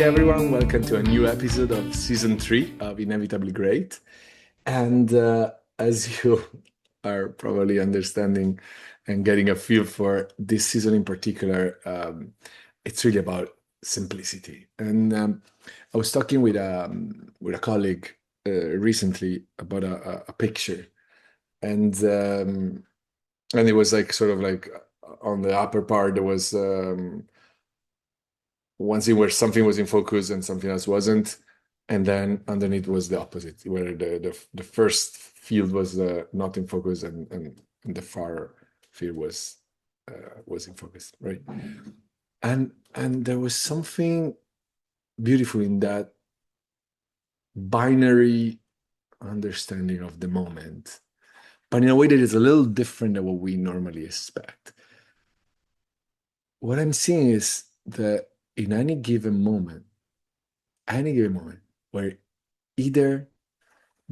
everyone, welcome to a new episode of season 3 of Inevitably Great. And as you are probably understanding and getting a feel for this season in particular, it's really about simplicity. And I was talking with a colleague recently about a picture, and and it was like sort of like on the upper part there was one scene where something was in focus and something else wasn't, and then underneath was the opposite, where the first field was not in focus, and the far field was in focus, right? And there was something beautiful in that binary understanding of the moment, but in a way that is a little different than what we normally expect. What I'm seeing is that in any given moment, we're either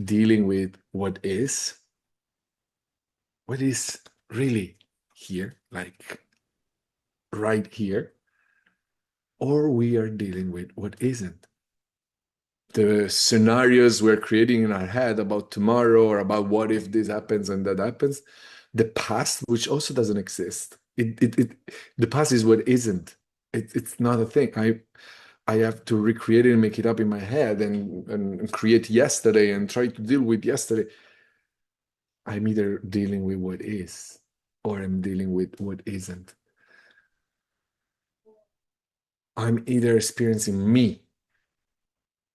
dealing with what is really here, like right here, or we are dealing with what isn't. The scenarios we're creating in our head about tomorrow or about what if this happens and that happens, the past, which also doesn't exist. The past is what isn't. It's not a thing. I have to recreate it and make it up in my head and create yesterday and try to deal with yesterday. I'm either dealing with what is or I'm dealing with what isn't. I'm either experiencing me,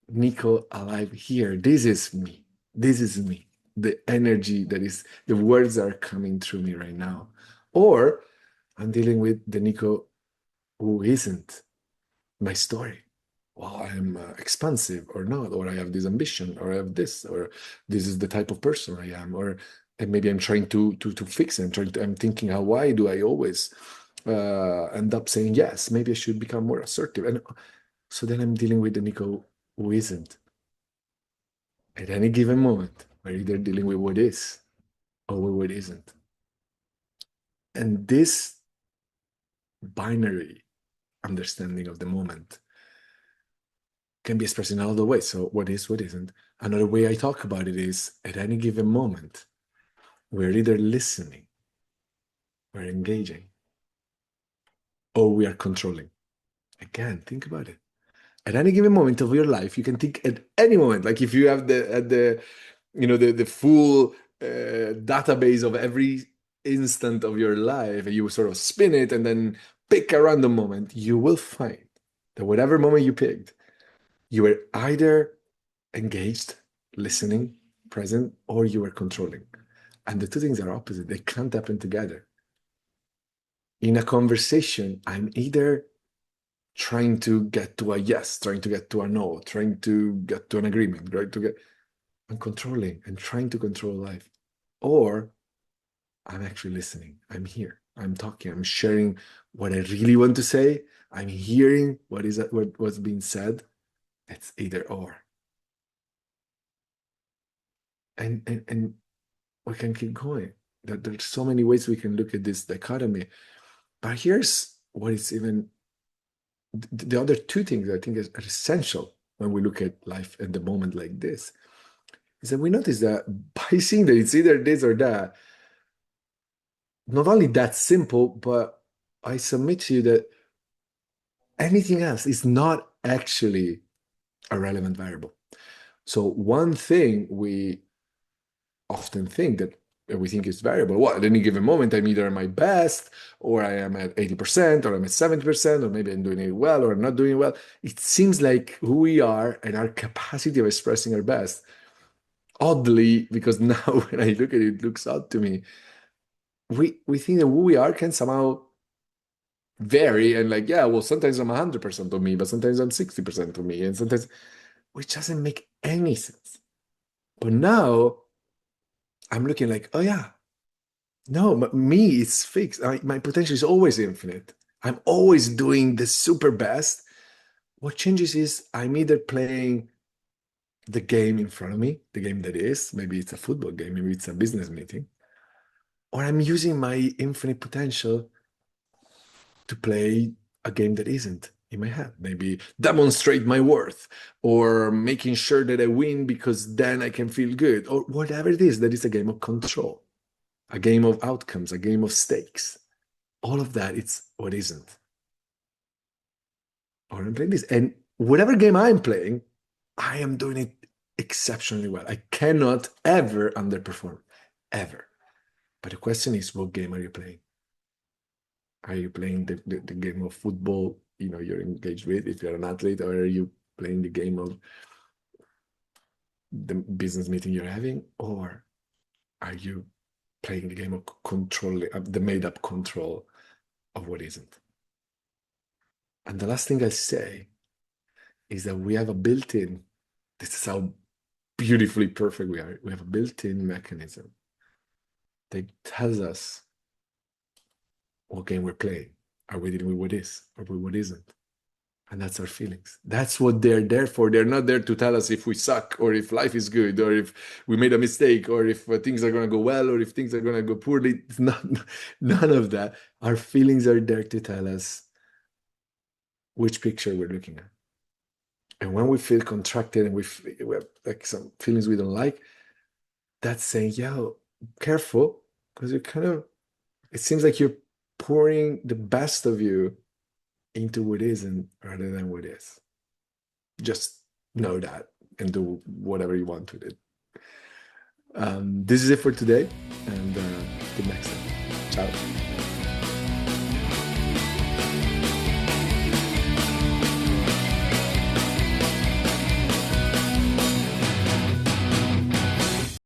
Nico, alive here. This is me. This is me. The energy that is, the words are coming through me right now. Or I'm dealing with the Nico who isn't my story. Well, I'm expansive or not, or I have this ambition, or I have this, or this is the type of person I am, or and maybe I'm trying to fix it. I'm thinking, how why do I always end up saying yes? Maybe I should become more assertive. And so then I'm dealing with the Nico who isn't. At any given moment, we're either dealing with what is or with what isn't. And this binary understanding of the moment can be expressed in another way. So what is, what isn't. Another way I talk about it is at any given moment, we're either listening, we're engaging, or we are controlling. Again, think about it. At any given moment of your life, you can think at any moment, like if you have the full database of every instant of your life, and you sort of spin it and then pick a random moment, you will find that whatever moment you picked, you were either engaged, listening, present, or you were controlling. And the two things are opposite. They can't happen together. In a conversation, I'm either trying to get to a yes, trying to get to a no, trying to get to an agreement, right? I'm controlling and trying to control life. Or I'm actually listening. I'm here. I'm talking. I'm sharing what I really want to say. I'm hearing what's being said. It's either or. And we can keep going. There's so many ways we can look at this dichotomy. But here's what is even the other two things I think are essential when we look at life and the moment like this, is that we notice that by seeing that it's either this or that, not only that simple, but I submit to you that anything else is not actually a relevant variable. So one thing we often think that we think is variable. Well, at any given moment, I'm either at my best, or I am at 80%, or I'm at 70%, or maybe I'm doing it well, or I'm not doing well. It seems like who we are and our capacity of expressing our best, oddly, because now when I look at it, it looks odd to me. We think that who we are can somehow vary, and like, yeah, well, sometimes I'm 100% of me, but sometimes I'm 60% of me, and sometimes, which doesn't make any sense. But now I'm looking like, oh yeah, no, me is fixed. My potential is always infinite. I'm always doing the super best. What changes is I'm either playing the game in front of me, the game that is, maybe it's a football game, maybe it's a business meeting, or I'm using my infinite potential to play a game that isn't. in my head. Maybe demonstrate my worth, or making sure that I win because then I can feel good, or whatever it is. That is a game of control, a game of outcomes, a game of stakes. All of that, it's what isn't. Or I'm playing this. And whatever game I'm playing, I am doing it exceptionally well. I cannot ever underperform, ever. But the question is, what game are you playing? Are you playing the game of football, you're engaged with, if you're an athlete, or are you playing the game of the business meeting you're having? Or are you playing the game of control, the made-up control of what isn't? And the last thing I say is that we have a built-in, this is how beautifully perfect we are. We have a built-in mechanism that tells us what game we're playing. Are we dealing with what is or with what isn't? And that's our feelings. That's what they're there for. They're not there to tell us if we suck, or if life is good, or if we made a mistake, or if things are going to go well, or if things are going to go poorly. It's not, none of that. Our feelings are there to tell us which picture we're looking at. And when we feel contracted and we have like some feelings we don't like, that's saying, yo, careful, because it seems like you're pouring the best of you into what isn't rather than what is. Just know that and do whatever you want with it. This is it for today, and till next time. Ciao.